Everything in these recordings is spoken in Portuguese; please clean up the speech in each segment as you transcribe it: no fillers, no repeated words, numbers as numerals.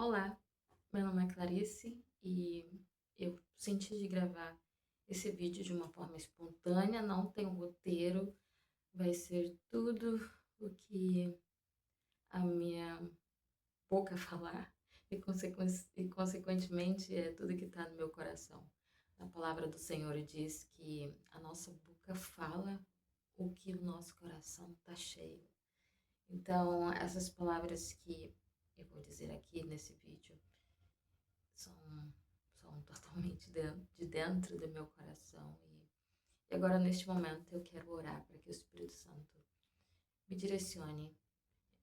Olá, meu nome é Clarice e eu senti de gravar esse vídeo de uma forma espontânea, não tem um roteiro, vai ser tudo o que a minha boca falar e consequentemente é tudo que está no meu coração. A palavra do Senhor diz que a nossa boca fala o que o nosso coração está cheio. Então, essas palavras que eu vou dizer aqui nesse vídeo são, são totalmente de dentro do meu coração. E agora, neste momento, eu quero orar para que o Espírito Santo me direcione.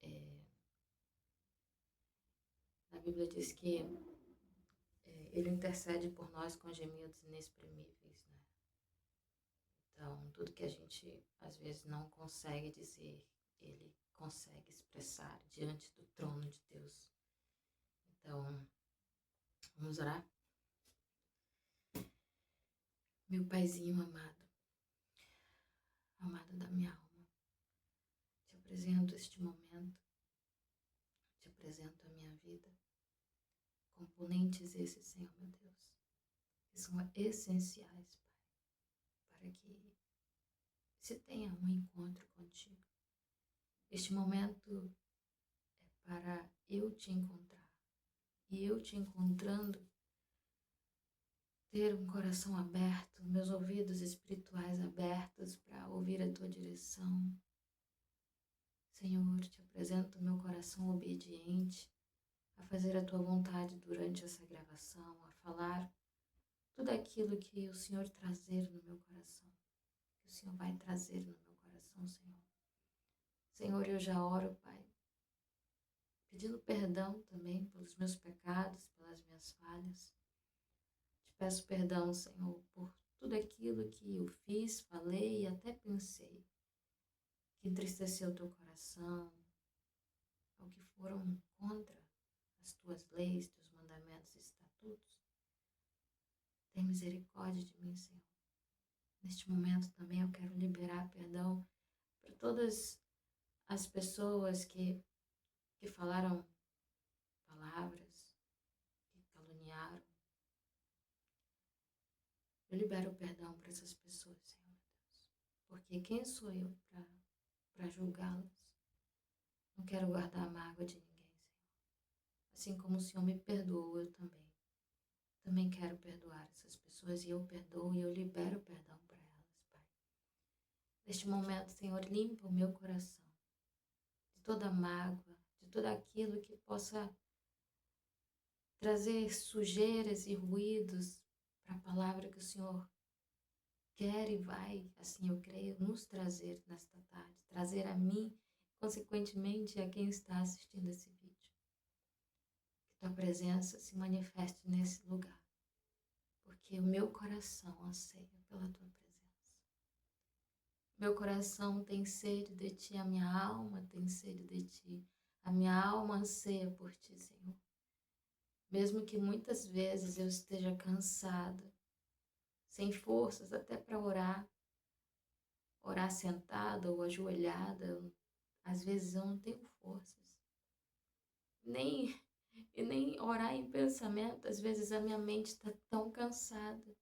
É, a Bíblia diz que Ele intercede por nós com gemidos inexprimíveis, né? Então, tudo que a gente, às vezes, não consegue dizer, Ele consegue expressar diante do trono de Deus. Então, vamos orar? Meu Paizinho amado, amado da minha alma, te apresento este momento, te apresento a minha vida. Componentes esses, Senhor meu Deus, que são essenciais, Pai, para que se tenha um encontro contigo. Este momento é para eu te encontrar e eu te encontrando, ter um coração aberto, meus ouvidos espirituais abertos para ouvir a tua direção. Senhor, te apresento meu coração obediente a fazer a tua vontade durante essa gravação, a falar tudo aquilo que o Senhor trazer no meu coração, que o Senhor vai trazer no meu coração, Senhor. Senhor, eu já oro, Pai, pedindo perdão também pelos meus pecados, pelas minhas falhas. Te peço perdão, Senhor, por tudo aquilo que eu fiz, falei e até pensei, que entristeceu o teu coração, ou que foram contra as tuas leis, teus mandamentos e estatutos. Tem misericórdia de mim, Senhor. Neste momento também eu quero liberar perdão para todas as pessoas que falaram palavras, que caluniaram. Eu libero perdão para essas pessoas, Senhor meu Deus. Porque quem sou eu para julgá-las? Não quero guardar a mágoa de ninguém, Senhor. Assim como o Senhor me perdoou, eu também. Também quero perdoar essas pessoas e eu perdoo e eu libero perdão para elas, Pai. Neste momento, Senhor, limpa o meu coração de toda mágoa, de tudo aquilo que possa trazer sujeiras e ruídos para a palavra que o Senhor quer e vai, assim eu creio, nos trazer nesta tarde, trazer a mim, consequentemente a quem está assistindo esse vídeo. Que tua presença se manifeste nesse lugar, porque o meu coração anseia pela tua presença. Meu coração tem sede de ti, a minha alma tem sede de ti, a minha alma anseia por ti, Senhor. Mesmo que muitas vezes eu esteja cansada, sem forças até para orar sentada ou ajoelhada, às vezes eu não tenho forças. Nem orar em pensamento, às vezes a minha mente está tão cansada,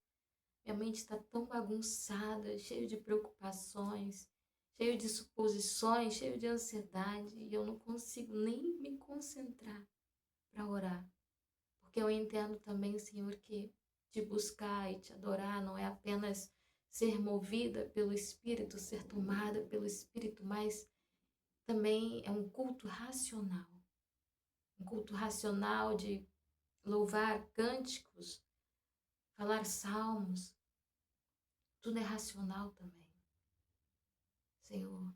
minha mente está tão bagunçada, cheia de preocupações, cheio de suposições, cheio de ansiedade, e eu não consigo nem me concentrar para orar. Porque eu entendo também, Senhor, que te buscar e te adorar não é apenas ser movida pelo Espírito, ser tomada pelo Espírito, mas também é um culto racional. Um culto racional de louvar cânticos, falar salmos. Tudo é racional também, Senhor.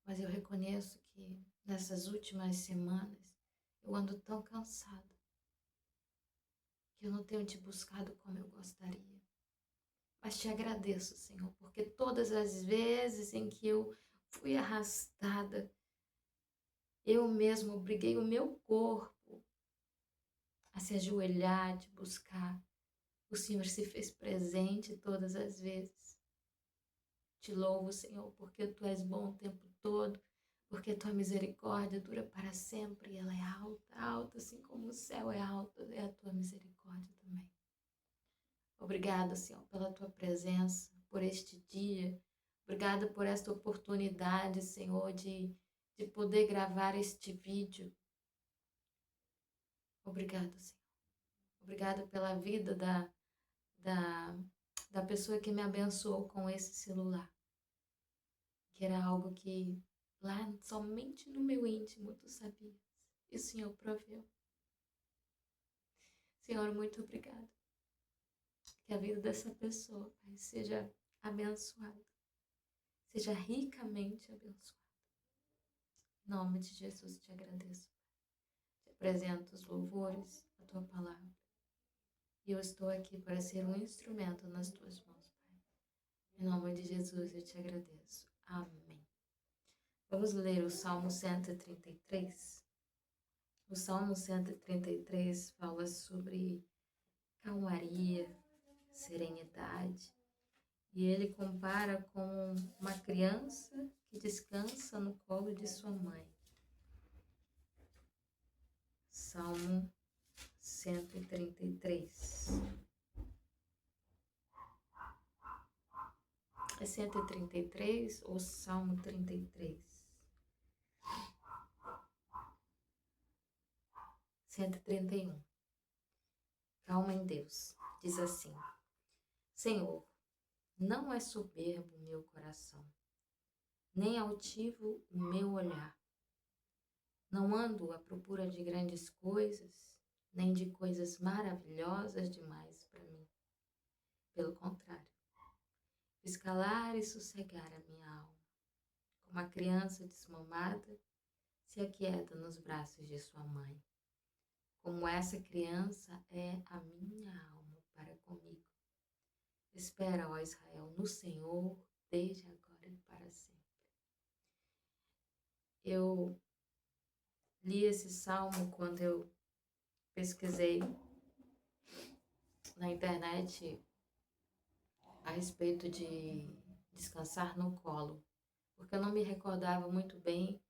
Mas eu reconheço que nessas últimas semanas eu ando tão cansada que eu não tenho te buscado como eu gostaria. Mas te agradeço, Senhor, porque todas as vezes em que eu fui arrastada, eu mesma obriguei o meu corpo a se ajoelhar, te buscar. O Senhor se fez presente todas as vezes. Te louvo, Senhor, porque Tu és bom o tempo todo. porque a tua misericórdia dura para sempre e ela é alta, alta, assim como o céu é alto, é a tua misericórdia também. Obrigada, Senhor, pela tua presença, por este dia. Obrigada por esta oportunidade, Senhor, de poder gravar este vídeo. Obrigada, Senhor. Obrigada pela vida da pessoa que me abençoou com esse celular. Que era algo que lá somente no meu íntimo tu sabias. E o Senhor proveu. Senhor, muito obrigada. Que a vida dessa pessoa, Pai, seja abençoada. Seja ricamente abençoada. Em nome de Jesus te agradeço. Te apresento os louvores, a tua palavra. E eu estou aqui para ser um instrumento nas tuas mãos, Pai. Em nome de Jesus eu te agradeço. Amém. Vamos ler o Salmo 133. O Salmo 133 fala sobre calmaria, serenidade. E ele compara com uma criança que descansa no colo de sua mãe. Salmo 133. É 133 ou Salmo 33? 131. Calma em Deus. Diz assim: Senhor, não é soberbo o meu coração, nem altivo o meu olhar. Não ando à procura de grandes coisas, nem de coisas maravilhosas demais para mim. Pelo contrário, fiz calar e sossegar a minha alma. Como a criança desmamada se aquieta nos braços de sua mãe. Como essa criança é a minha alma para comigo. Espera, ó Israel, no Senhor, desde agora e para sempre. Eu li esse salmo quando eu pesquisei na internet a respeito de descansar no colo, porque eu não me recordava muito bem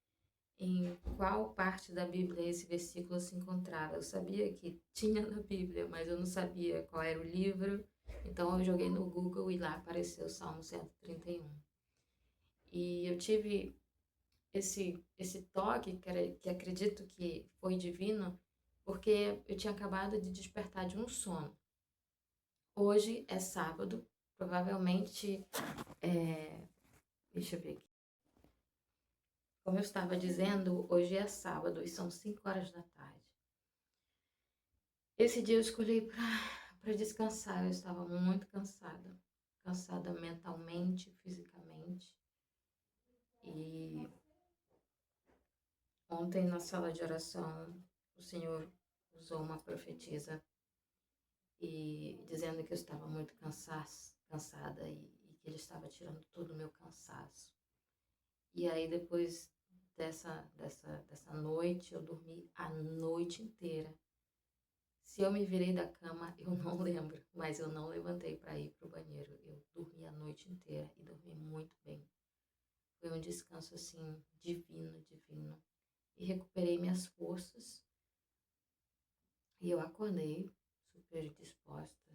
em qual parte da Bíblia esse versículo se encontrava. Eu sabia que tinha na Bíblia, mas eu não sabia qual era o livro, então eu joguei no Google e lá apareceu o Salmo 131. E eu tive esse toque, que acredito que foi divino, porque eu tinha acabado de despertar de um sono. Hoje é sábado, provavelmente, deixa eu ver aqui. Como eu estava dizendo, hoje é sábado e são 5 horas da tarde. Esse dia eu escolhi para descansar, eu estava muito cansada mentalmente, fisicamente. E ontem na sala de oração, o Senhor usou uma profetisa e dizendo que eu estava muito cansada e que Ele estava tirando todo o meu cansaço. E aí depois dessa noite, eu dormi a noite inteira. Se eu me virei da cama, eu não lembro, mas eu não levantei para ir para o banheiro. Eu dormi a noite inteira e dormi muito bem. Foi um descanso assim divino, divino. E recuperei minhas forças. E eu acordei super disposta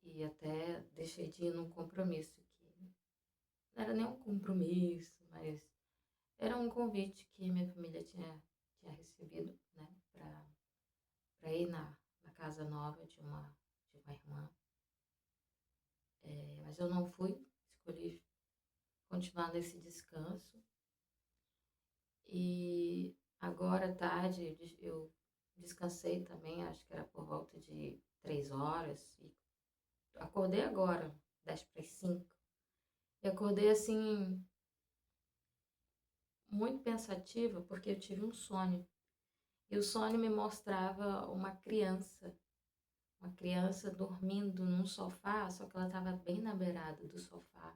e até deixei de ir num compromisso que não era nem um compromisso, mas era um convite que minha família tinha recebido, né, para ir na casa nova de uma irmã. Mas eu não fui, escolhi continuar nesse descanso. E agora à tarde eu descansei também, acho que era por volta de 3 horas. E acordei agora, 10 para as 5. E acordei assim, muito pensativa, porque eu tive um sonho. E o sonho me mostrava uma criança dormindo num sofá, só que ela estava bem na beirada do sofá.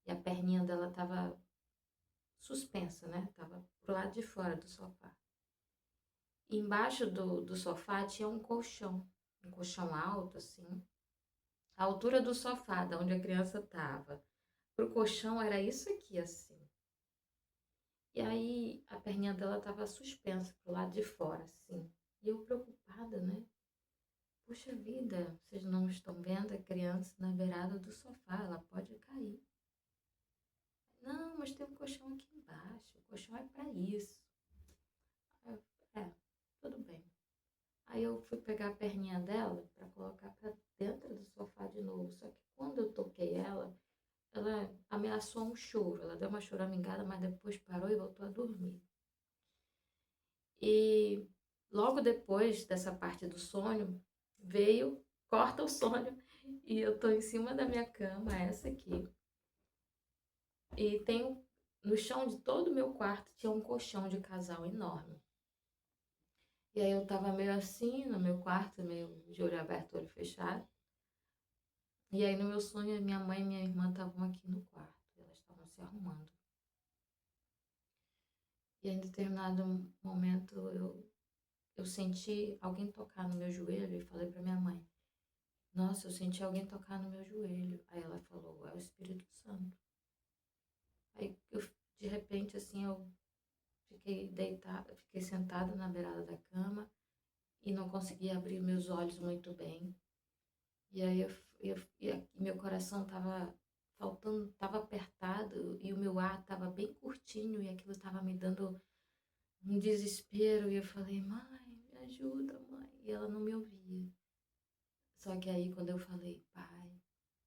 E a perninha dela estava suspensa, né? Estava pro lado de fora do sofá. E embaixo do sofá tinha um colchão alto, assim. A altura do sofá, da onde a criança estava, pro colchão era isso aqui, assim. E aí a perninha dela estava suspensa pro lado de fora, assim. E eu preocupada, né? Puxa vida, vocês não estão vendo a criança na beirada do sofá, ela pode cair. Não, mas tem um colchão aqui embaixo, o colchão é para isso. É, tudo bem. Aí eu fui pegar a perninha dela para colocar para dentro do sofá de novo. Só que quando eu toquei ela ameaçou um choro. Ela deu uma choramingada, mas depois parou e voltou a dormir. E logo depois dessa parte do sonho, corta o sonho, e eu tô em cima da minha cama, essa aqui. E no chão de todo o meu quarto tinha um colchão de casal enorme. E aí eu tava meio assim, no meu quarto, meio de olho aberto, olho fechado. E aí no meu sonho, minha mãe e minha irmã estavam aqui no quarto. Elas estavam se arrumando. E em determinado momento eu senti alguém tocar no meu joelho e falei pra minha mãe: nossa, eu senti alguém tocar no meu joelho. Aí ela falou: é o Espírito Santo. Aí de repente, assim, eu fiquei deitada, fiquei sentada na beirada da cama e não conseguia abrir meus olhos muito bem. E aí meu coração estava faltando, estava apertado e o meu ar estava bem curtinho e aquilo estava me dando um desespero. E eu falei: mãe, me ajuda, mãe. E ela não me ouvia. Só que aí quando eu falei: pai,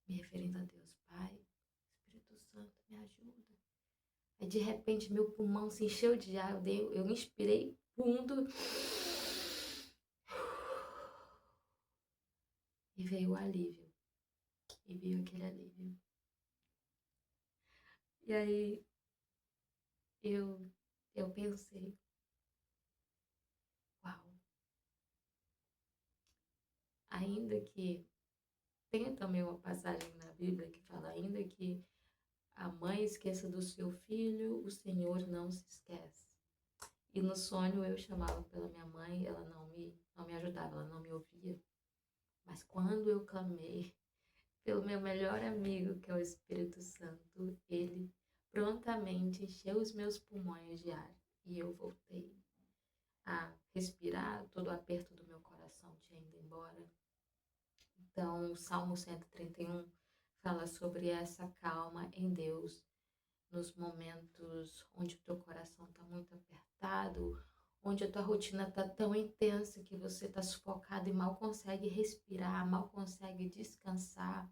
me referindo a Deus, pai, Espírito Santo, me ajuda. Aí de repente meu pulmão se encheu de ar, eu inspirei fundo e veio o alívio. E veio aquele alívio. E aí eu pensei: uau, ainda que tem também uma passagem na Bíblia que fala: ainda que a mãe esqueça do seu filho, o Senhor não se esquece. E no sonho eu chamava pela minha mãe, ela não me ajudava, ela não me ouvia. Mas quando eu clamei pelo meu melhor amigo, que é o Espírito Santo, ele prontamente encheu os meus pulmões de ar e eu voltei a respirar, todo o aperto do meu coração tinha ido embora. Então, o Salmo 131 fala sobre essa calma em Deus nos momentos onde o teu coração está muito apertado, onde a tua rotina está tão intensa que você está sufocado e mal consegue respirar, mal consegue descansar.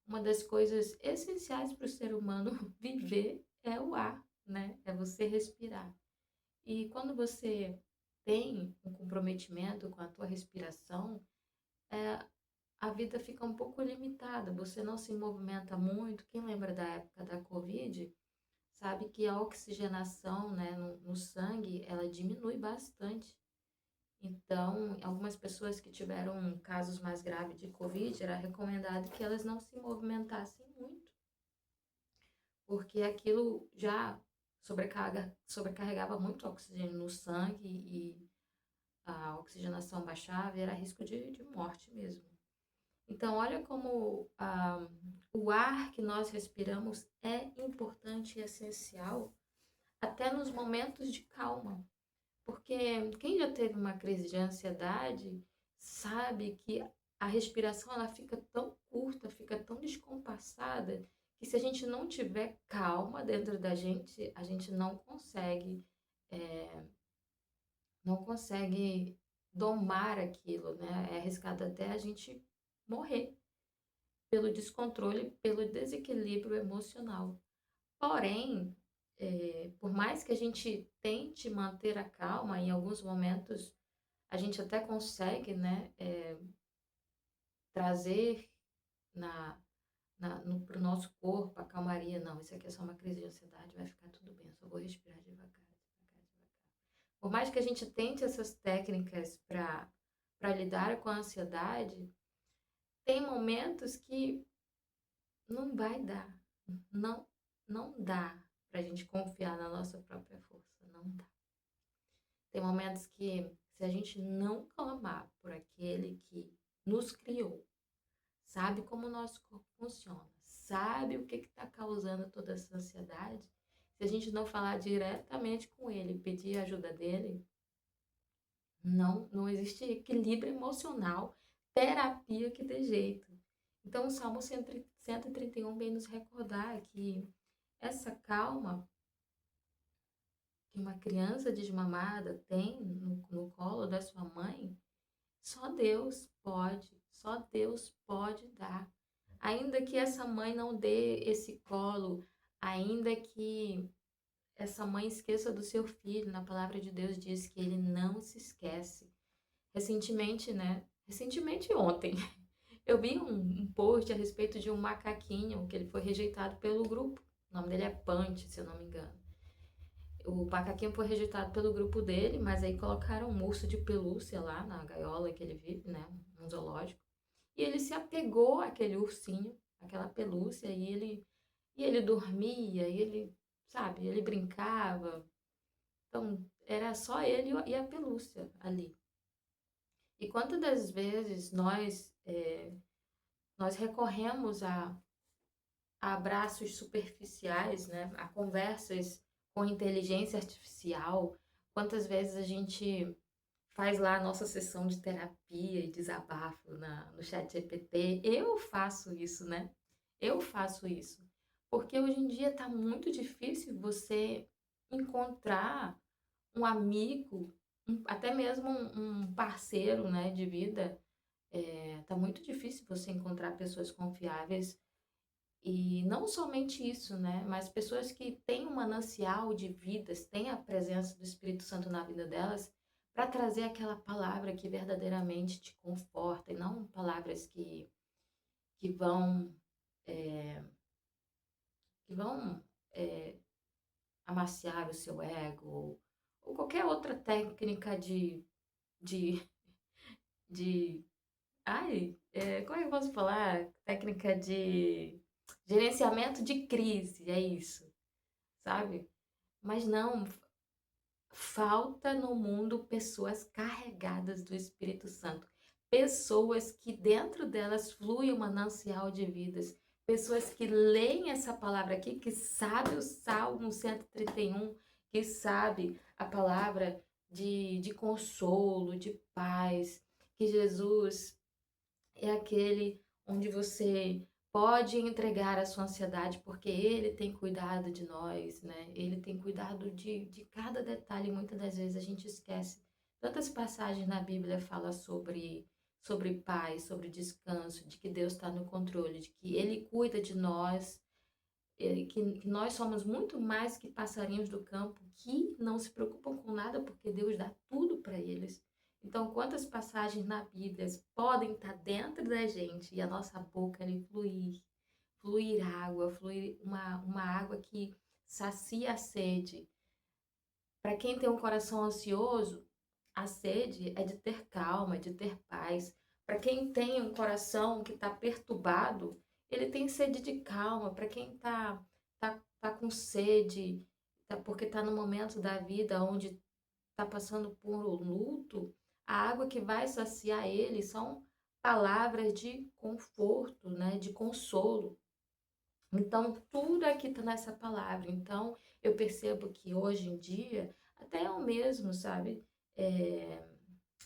Uma das coisas essenciais para o ser humano viver é o ar, né? É você respirar. E quando você tem um comprometimento com a tua respiração, a vida fica um pouco limitada, você não se movimenta muito. Quem lembra da época da Covid, sabe que a oxigenação, né, no sangue, ela diminui bastante. Então, algumas pessoas que tiveram casos mais graves de Covid, era recomendado que elas não se movimentassem muito, porque aquilo já sobrecarregava muito o oxigênio no sangue e a oxigenação baixava e era risco de morte mesmo. Então, olha como o ar que nós respiramos é importante e essencial até nos momentos de calma. Porque quem já teve uma crise de ansiedade sabe que a respiração ela fica tão curta, fica tão descompassada, que se a gente não tiver calma dentro da gente, a gente não consegue domar aquilo, né? É arriscado até a gente morrer pelo descontrole, pelo desequilíbrio emocional. Porém, por mais que a gente tente manter a calma, em alguns momentos a gente até consegue, né, trazer para o nosso corpo a calmaria. Não, isso aqui é só uma crise de ansiedade, vai ficar tudo bem, eu só vou respirar devagar, devagar, devagar. Por mais que a gente tente essas técnicas para lidar com a ansiedade, tem momentos que não vai dar. Não, não dá para a gente confiar na nossa própria força. Não dá. Tem momentos que, se a gente não clamar por aquele que nos criou, sabe como o nosso corpo funciona, sabe o que está causando toda essa ansiedade, se a gente não falar diretamente com ele, pedir a ajuda dele, não existe equilíbrio emocional, terapia que dê jeito. Então o Salmo 131 vem nos recordar que essa calma que uma criança desmamada tem no colo da sua mãe, só Deus pode dar. Ainda que essa mãe não dê esse colo, ainda que essa mãe esqueça do seu filho, na palavra de Deus diz que ele não se esquece. Recentemente, né? Recentemente ontem, eu vi um post a respeito de um macaquinho que ele foi rejeitado pelo grupo. O nome dele é Punch, se eu não me engano. O macaquinho foi rejeitado pelo grupo dele, mas aí colocaram um urso de pelúcia lá na gaiola que ele vive, né? Um zoológico. E ele se apegou àquele ursinho, àquela pelúcia, e ele dormia, e ele, sabe, ele brincava. Então, era só ele e a pelúcia ali. E quantas das vezes nós recorremos a abraços superficiais, né? A conversas com inteligência artificial. Quantas vezes a gente faz lá a nossa sessão de terapia e desabafo no chat GPT. Eu faço isso, né? Eu faço isso. Porque hoje em dia tá muito difícil você encontrar um amigo, até mesmo um parceiro, né, de vida. Tá muito difícil você encontrar pessoas confiáveis e não somente isso, né, mas pessoas que têm um manancial de vidas, têm a presença do Espírito Santo na vida delas, para trazer aquela palavra que verdadeiramente te conforta, e não palavras que vão, eh, que vão amaciar o seu ego, ou qualquer outra técnica de, de como é que eu posso falar? Técnica de gerenciamento de crise, é isso, sabe? Mas não, falta no mundo pessoas carregadas do Espírito Santo, pessoas que dentro delas flui um manancial de vidas, pessoas que leem essa palavra aqui, que sabe o Salmo 131, que sabe a palavra de consolo, de paz, que Jesus é aquele onde você pode entregar a sua ansiedade, porque ele tem cuidado de nós, né? Ele tem cuidado de cada detalhe. Muitas das vezes a gente esquece. Tantas passagens na Bíblia falam sobre paz, sobre descanso, de que Deus está no controle, de que Ele cuida de nós, que nós somos muito mais que passarinhos do campo que não se preocupam com nada porque Deus dá tudo para eles. Então, quantas passagens na Bíblia podem estar dentro da gente e a nossa boca ali fluir água, fluir uma água que sacia a sede. Para quem tem um coração ansioso, a sede é de ter calma, é de ter paz. Para quem tem um coração que está perturbado, ele tem sede de calma. Para quem tá com sede, porque está no momento da vida onde está passando por um luto, a água que vai saciar ele são palavras de conforto, né, de consolo. Então, tudo aqui está nessa palavra. Então, eu percebo que hoje em dia, até eu mesmo, sabe, é,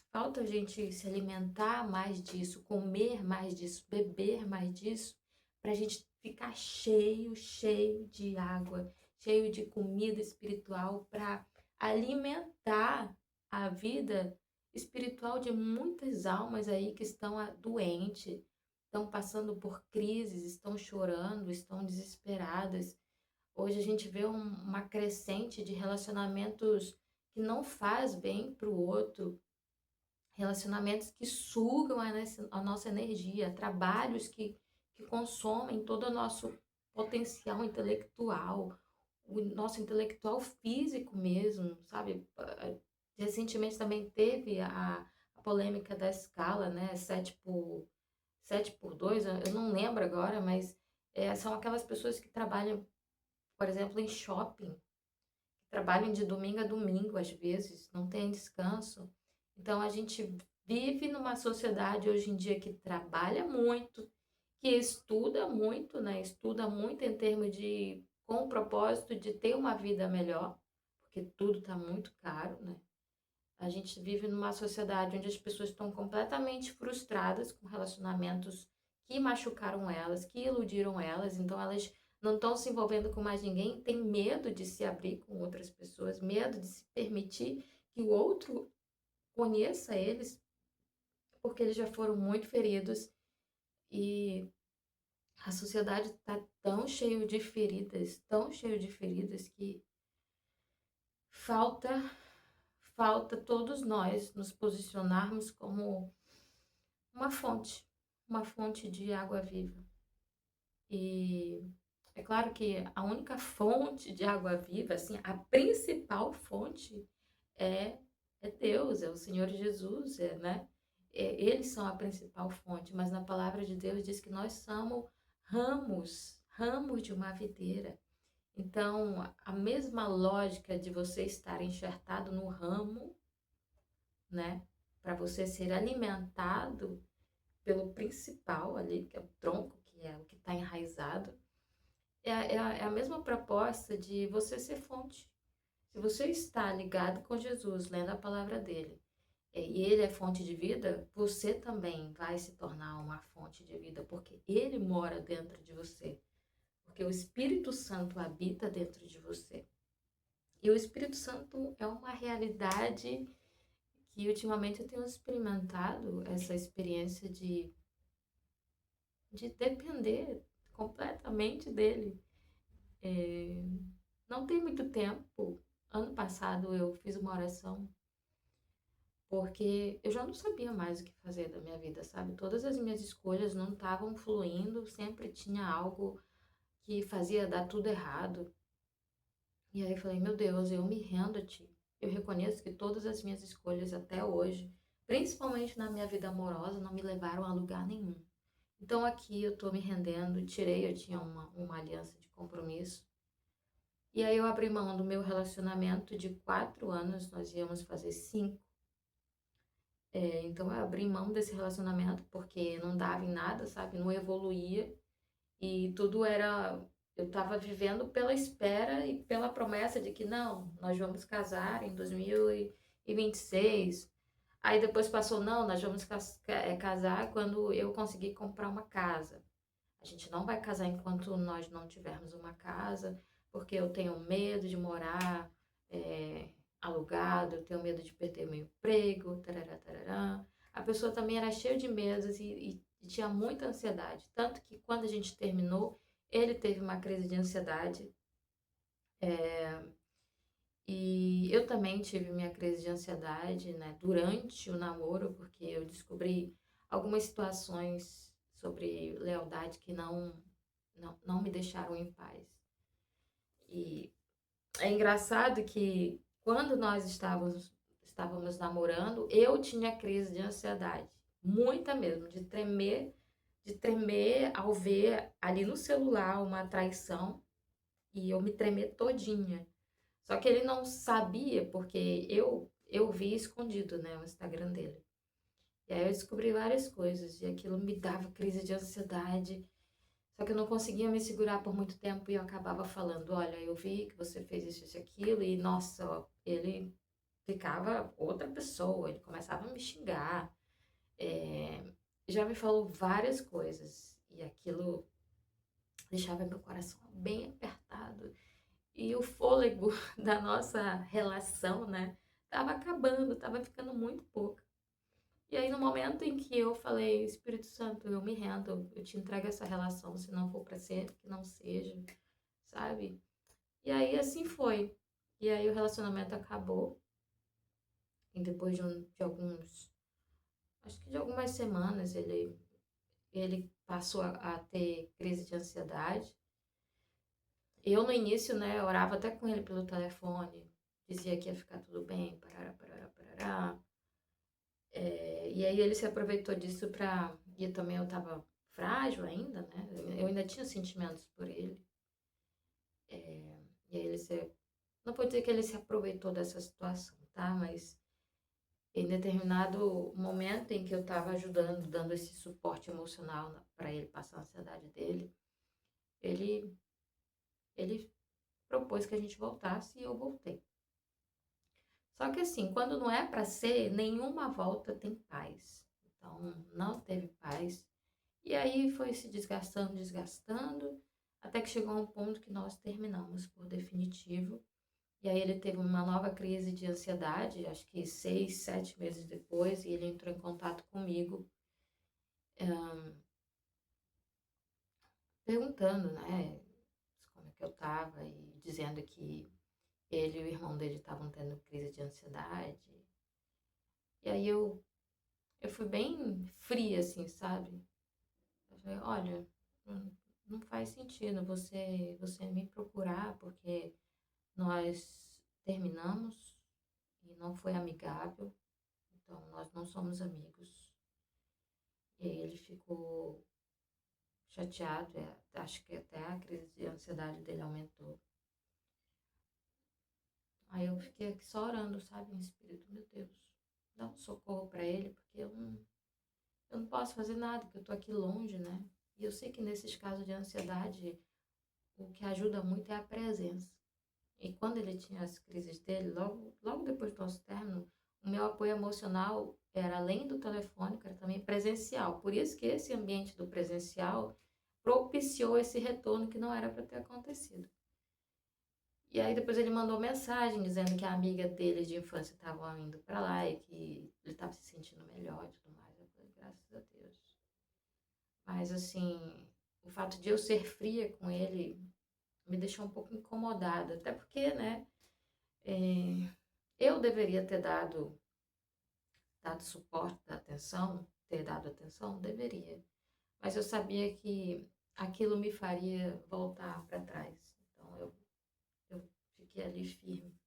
falta a gente se alimentar mais disso, comer mais disso, beber mais disso, para a gente ficar cheio de água, cheio de comida espiritual para alimentar a vida espiritual de muitas almas aí que estão doentes, estão passando por crises, estão chorando, estão desesperadas. Hoje a gente vê uma crescente de relacionamentos que não faz bem para o outro, relacionamentos que sugam a nossa energia, trabalhos que consomem todo o nosso potencial intelectual, o nosso intelectual físico mesmo, sabe? Recentemente também teve a polêmica da escala, né? 7x2, eu não lembro agora, mas são aquelas pessoas que trabalham, por exemplo, em shopping, trabalham de domingo a domingo, às vezes, não tem descanso. Então, a gente vive numa sociedade hoje em dia que trabalha muito, que estuda muito, né? Estuda muito em termos de com o propósito de ter uma vida melhor, porque tudo está muito caro, né? A gente vive numa sociedade onde as pessoas estão completamente frustradas com relacionamentos que machucaram elas, que iludiram elas, então elas não estão se envolvendo com mais ninguém, têm medo de se abrir com outras pessoas, medo de se permitir que o outro conheça eles, porque eles já foram muito feridos e a sociedade está tão cheio de feridas que falta falta todos nós nos posicionarmos como uma uma fonte de água viva. E é claro que a única fonte de água viva, assim, a principal fonte é, é Deus, é o Senhor Jesus, né? Eles são a principal fonte, mas na palavra de Deus diz que nós somos ramos de uma videira. Então, a mesma lógica de você estar enxertado no ramo, né? Para você ser alimentado pelo principal ali, que é o tronco, que é o que está enraizado, é a mesma proposta de você ser fonte. Se você está ligado com Jesus, lendo a palavra dele, e ele é fonte de vida, você também vai se tornar uma fonte de vida, porque ele mora dentro de você. Porque o Espírito Santo habita dentro de você. E o Espírito Santo é uma realidade que ultimamente eu tenho experimentado essa experiência de depender completamente dele. Não tem muito tempo, ano passado eu fiz uma oração porque eu já não sabia mais o que fazer da minha vida, sabe? Todas as minhas escolhas não estavam fluindo, sempre tinha algo que fazia dar tudo errado. E aí eu falei, meu Deus, eu me rendo a ti. Eu reconheço que todas as minhas escolhas até hoje, principalmente na minha vida amorosa, não me levaram a lugar nenhum. Então aqui eu tô me rendendo, eu tinha uma aliança de compromisso. E aí eu abri mão do meu relacionamento de 4 anos, nós íamos fazer 5. Então eu abri mão desse relacionamento porque não dava em nada, sabe? Não evoluía. E tudo era. Eu estava vivendo pela espera e pela promessa de que não, nós vamos casar em 2026. Aí depois passou, não, nós vamos casar quando eu conseguir comprar uma casa. A gente não vai casar enquanto nós não tivermos uma casa, porque eu tenho medo de morar alugado, eu tenho medo de perder meu emprego, tarará, tarará. A pessoa também era cheia de medos e tinha muita ansiedade. Tanto que quando a gente terminou, ele teve uma crise de ansiedade. E eu também tive minha crise de ansiedade, né, durante o namoro, porque eu descobri algumas situações sobre lealdade que não me deixaram em paz. E é engraçado que quando nós estávamos namorando, eu tinha crise de ansiedade, muita mesmo, de tremer ao ver ali no celular uma traição e eu me tremer todinha. Só que ele não sabia porque eu vi escondido, né, o Instagram dele. E aí eu descobri várias coisas e aquilo me dava crise de ansiedade. Só que eu não conseguia me segurar por muito tempo e eu acabava falando, olha, eu vi que você fez isso e aquilo, e nossa, ó, ele ficava outra pessoa, ele começava a me xingar, é, já me falou várias coisas, e aquilo deixava meu coração bem apertado, e o fôlego da nossa relação, né, tava acabando, tava ficando muito pouco. E aí, no momento em que eu falei, Espírito Santo, eu me rendo, eu te entrego essa relação, se não for para ser, que não seja, sabe? E aí, assim foi. E aí, o relacionamento acabou. E depois de alguns, acho que de algumas semanas, ele passou a ter crise de ansiedade. Eu, no início, né, orava até com ele pelo telefone, dizia que ia ficar tudo bem, parará, parará, parará. E aí ele se aproveitou disso pra. E também eu tava frágil ainda, né? Eu ainda tinha sentimentos por ele. E aí ele se. Não vou dizer que ele se aproveitou dessa situação, tá? Mas em determinado momento em que eu tava ajudando, dando esse suporte emocional para ele passar a ansiedade dele, ele, ele propôs que a gente voltasse e eu voltei. Só que assim, quando não é para ser, nenhuma volta tem paz. Então, não teve paz. E aí foi se desgastando, desgastando, até que chegou a um ponto que nós terminamos por definitivo. E aí ele teve uma nova crise de ansiedade, acho que 6, 7 meses depois, e ele entrou em contato comigo, perguntando, né, como é que eu tava, e dizendo que ele e o irmão dele estavam tendo crise de ansiedade. E aí eu fui bem fria, assim, sabe? Eu falei, olha, não faz sentido você me procurar, porque nós terminamos e não foi amigável, então nós não somos amigos. E aí ele ficou chateado, acho que até a crise de ansiedade dele aumentou. Aí eu fiquei aqui só orando, sabe, em espírito, meu Deus, dá um socorro para ele, porque eu não posso fazer nada, porque eu tô aqui longe, né? E eu sei que nesses casos de ansiedade, o que ajuda muito é a presença. E quando ele tinha as crises dele, logo depois do nosso término, o meu apoio emocional era além do telefônico, era também presencial. Por isso que esse ambiente do presencial propiciou esse retorno que não era para ter acontecido. E aí depois ele mandou mensagem dizendo que a amiga dele de infância estava indo para lá e que ele estava se sentindo melhor e tudo mais. Eu falei, graças a Deus. Mas assim, o fato de eu ser fria com ele me deixou um pouco incomodada. Até porque, né, eu deveria ter dado suporte, ter dado atenção, deveria. Mas eu sabia que aquilo me faria voltar para trás. Então eu fiquei ali firme.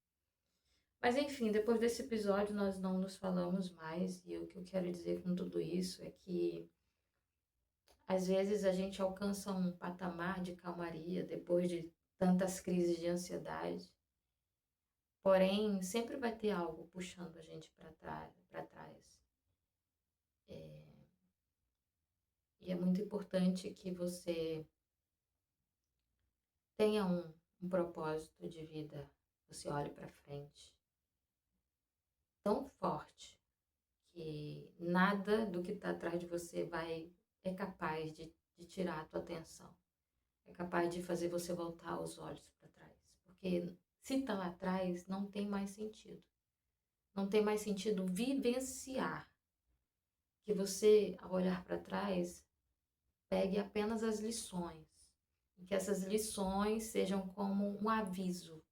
Mas enfim, depois desse episódio nós não nos falamos mais. E o que eu quero dizer com tudo isso é que às vezes a gente alcança um patamar de calmaria depois de tantas crises de ansiedade. Porém, sempre vai ter algo puxando a gente para trás. E é muito importante que você tenha um propósito de vida, você olhe para frente, tão forte que nada do que está atrás de você é capaz de tirar a tua atenção, é capaz de fazer você voltar os olhos para trás, porque se está lá atrás, não tem mais sentido. Não tem mais sentido vivenciar, que você, ao olhar para trás, pegue apenas as lições, e que essas lições sejam como um aviso.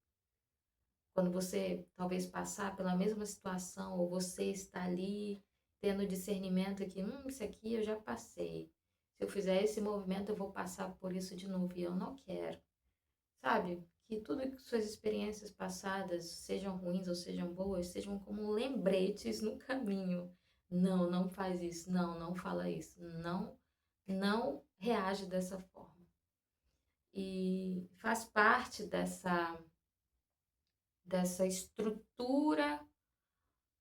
Quando você talvez passar pela mesma situação, ou você está ali tendo discernimento que, isso aqui eu já passei. Se eu fizer esse movimento, eu vou passar por isso de novo e eu não quero. Sabe? Que tudo que suas experiências passadas, sejam ruins ou sejam boas, sejam como lembretes no caminho. Não, não faz isso. Não, não fala isso. Não, não reage dessa forma. E faz parte dessa estrutura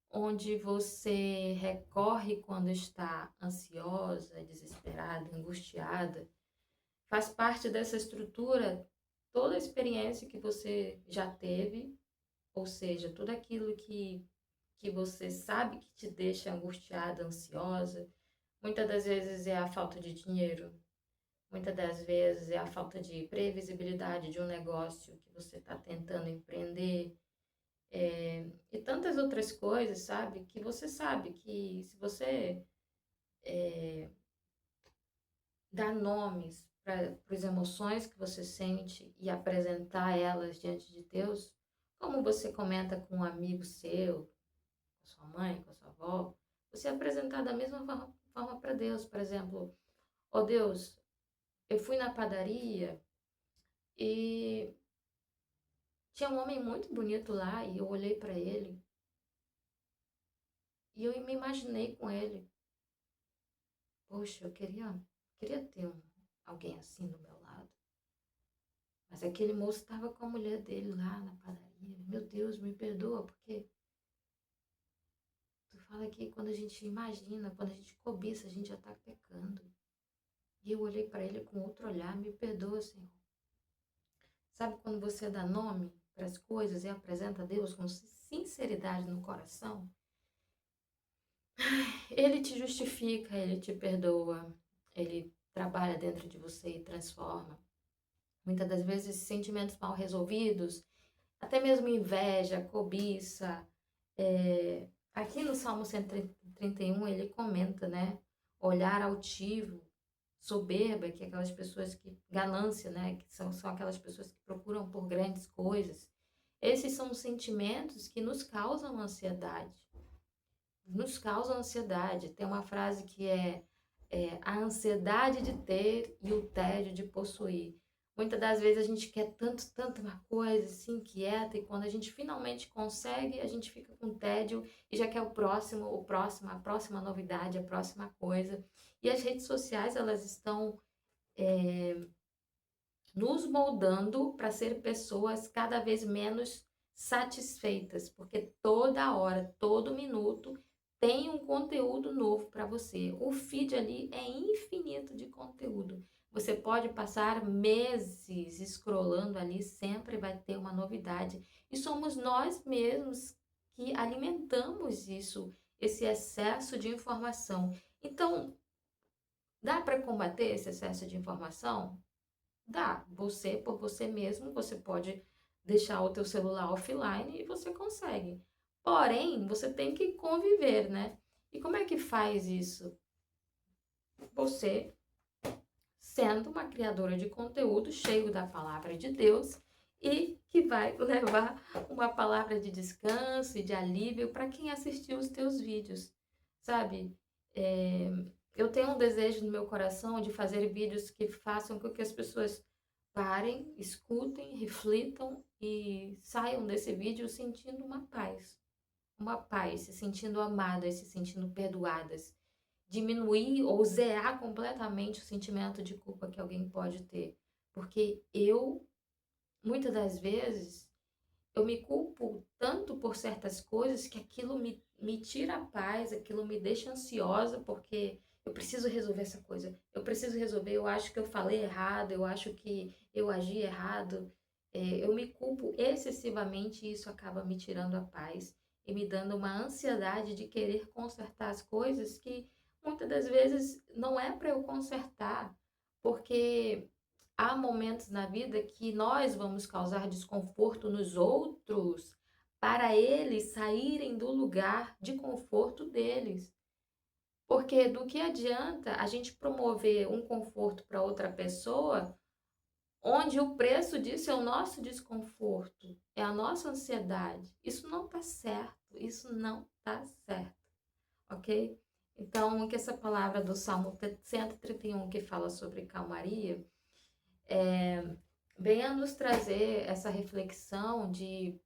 onde você recorre quando está ansiosa, desesperada, angustiada. Faz parte dessa estrutura toda a experiência que você já teve, ou seja, tudo aquilo que você sabe que te deixa angustiada, ansiosa. Muitas das vezes é a falta de dinheiro, muitas das vezes é a falta de previsibilidade de um negócio que você está tentando empreender, e tantas outras coisas, sabe? Que você sabe que se você dar nomes para as emoções que você sente e apresentar elas diante de Deus, como você comenta com um amigo seu, com a sua mãe, com a sua avó, você apresentar da mesma forma para Deus. Por exemplo, ó Deus, eu fui na padaria e tinha um homem muito bonito lá e eu olhei para ele e eu me imaginei com ele. Poxa, eu queria ter alguém assim do meu lado. Mas aquele moço estava com a mulher dele lá na padaria. Meu Deus, me perdoa, porque tu fala que quando a gente imagina, quando a gente cobiça, a gente já está pecando. E eu olhei para ele com outro olhar, me perdoa, Senhor. Sabe quando você dá nome para as coisas e apresenta a Deus com sinceridade no coração? Ele te justifica, ele te perdoa, ele trabalha dentro de você e transforma. Muitas das vezes, sentimentos mal resolvidos, até mesmo inveja, cobiça. Aqui no Salmo 131 ele comenta, né? Olhar altivo, soberba, que é aquelas pessoas que, ganância, né? Que são aquelas pessoas que procuram por grandes coisas. Esses são sentimentos que nos causam ansiedade. Nos causam ansiedade. Tem uma frase que é a ansiedade de ter e o tédio de possuir. Muitas das vezes a gente quer tanto uma coisa, se inquieta, e quando a gente finalmente consegue, a gente fica com tédio e já quer o próximo, a próxima novidade, a próxima coisa. E as redes sociais, elas estão nos moldando para ser pessoas cada vez menos satisfeitas, porque toda hora, todo minuto tem um conteúdo novo para você. O feed ali é infinito de conteúdo. Você pode passar meses scrollando ali, sempre vai ter uma novidade. E somos nós mesmos que alimentamos isso, esse excesso de informação. Então, dá para combater esse excesso de informação? Dá. Você, por você mesmo, você pode deixar o teu celular offline e você consegue. Porém, você tem que conviver, né? E como é que faz isso? Você sendo uma criadora de conteúdo cheio da palavra de Deus e que vai levar uma palavra de descanso e de alívio para quem assistiu os teus vídeos, sabe? Eu tenho um desejo no meu coração de fazer vídeos que façam com que as pessoas parem, escutem, reflitam e saiam desse vídeo sentindo uma paz, se sentindo amadas, se sentindo perdoadas, diminuir ou zerar completamente o sentimento de culpa que alguém pode ter, porque muitas das vezes, eu me culpo tanto por certas coisas que aquilo me tira a paz, aquilo me deixa ansiosa, porque eu preciso resolver essa coisa. Eu preciso resolver, eu acho que eu falei errado, eu acho que eu agi errado. Eu me culpo excessivamente e isso acaba me tirando a paz e me dando uma ansiedade de querer consertar as coisas que muitas das vezes não é para eu consertar, porque há momentos na vida que nós vamos causar desconforto nos outros para eles saírem do lugar de conforto deles. Porque do que adianta a gente promover um conforto para outra pessoa, onde o preço disso é o nosso desconforto, é a nossa ansiedade. Isso não está certo, isso não está certo, ok? Então, que essa palavra do Salmo 131 que fala sobre calmaria, venha nos trazer essa reflexão de,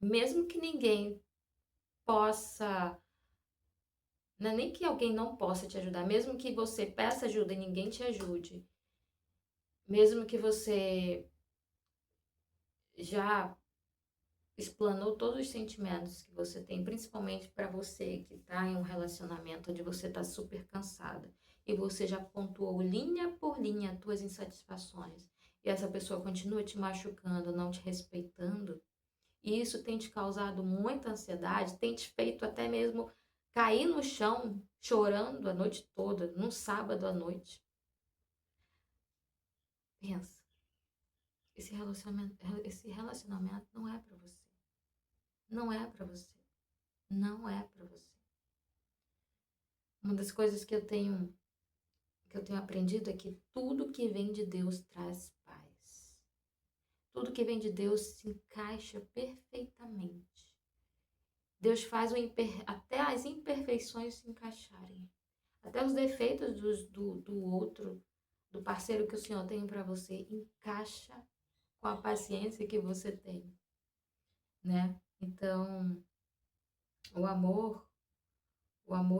mesmo que ninguém possa, não é nem que alguém não possa te ajudar, mesmo que você peça ajuda e ninguém te ajude, mesmo que você já explanou todos os sentimentos que você tem, principalmente para você que está em um relacionamento onde você está super cansada e você já pontuou linha por linha as tuas insatisfações e essa pessoa continua te machucando, não te respeitando, e isso tem te causado muita ansiedade, tem te feito até mesmo cair no chão chorando a noite toda, num sábado à noite. Pensa, esse relacionamento não é para você. Não é para você. Não é para você. Uma das coisas que eu tenho aprendido é que tudo que vem de Deus traz paz. Tudo que vem de Deus se encaixa perfeitamente. Deus faz até as imperfeições se encaixarem. Até os defeitos do outro, do parceiro que o Senhor tem para você, encaixa com a paciência que você tem, né? Então, o amor,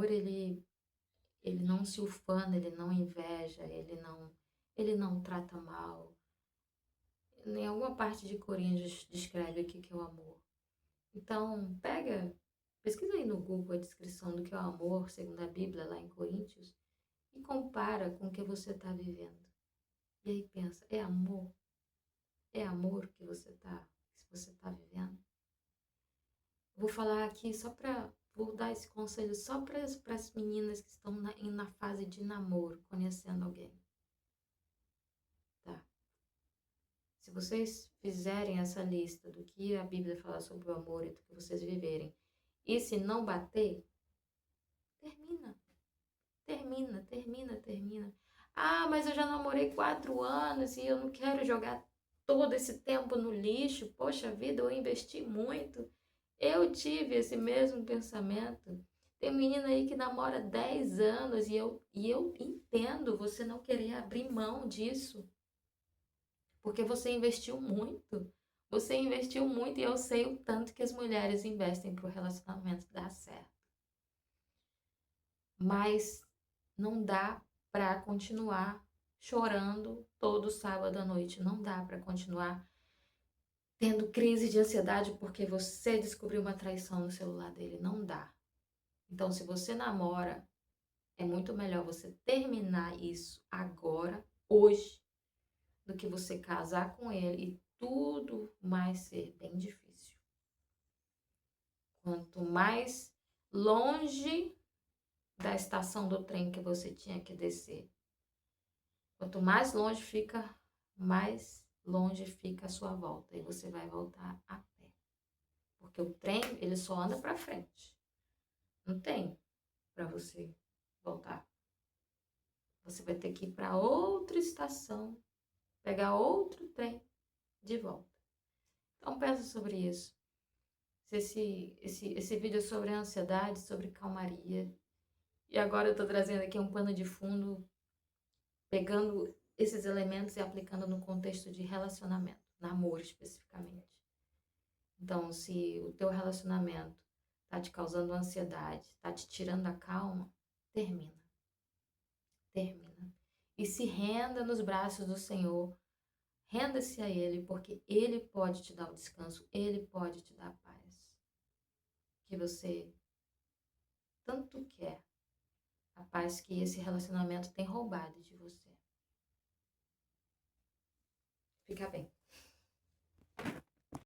ele não se ufana, ele não inveja, ele não trata mal. Em alguma parte de Coríntios descreve o que é o amor. Então, pesquisa aí no Google a descrição do que é o amor, segundo a Bíblia, lá em Coríntios, e compara com o que você está vivendo. E aí pensa, é amor? É amor que você tá vivendo? Vou falar aqui vou dar esse conselho só para as meninas que estão na fase de namoro, conhecendo alguém, tá? Se vocês fizerem essa lista do que a Bíblia fala sobre o amor e do que vocês viverem, e se não bater, termina, termina. Ah, mas eu já namorei 4 anos e eu não quero jogar todo esse tempo no lixo. Poxa vida, eu investi muito. Eu tive esse mesmo pensamento. Tem menina aí que namora 10 anos e eu entendo você não querer abrir mão disso, porque você investiu muito. Você investiu muito e eu sei o tanto que as mulheres investem para o relacionamento dar certo. Mas não dá para continuar chorando todo sábado à noite. Não dá para continuar tendo crise de ansiedade porque você descobriu uma traição no celular dele. Não dá. Então, se você namora, é muito melhor você terminar isso agora, hoje, do que você casar com ele e tudo mais ser bem difícil. Quanto mais longe da estação do trem que você tinha que descer, quanto mais longe fica, mais longe fica a sua volta e você vai voltar a pé. Porque o trem, ele só anda para frente. Não tem para você voltar. Você vai ter que ir para outra estação, pegar outro trem de volta. Então pensa sobre isso. Esse vídeo é sobre ansiedade, sobre calmaria. E agora eu estou trazendo aqui um pano de fundo, pegando esses elementos e aplicando no contexto de relacionamento, namoro especificamente. Então, se o teu relacionamento está te causando ansiedade, está te tirando a calma, termina. Termina. E se renda nos braços do Senhor. Renda-se a Ele, porque Ele pode te dar o descanso, Ele pode te dar a paz que você tanto quer, a paz que esse relacionamento tem roubado de você. Fica bem.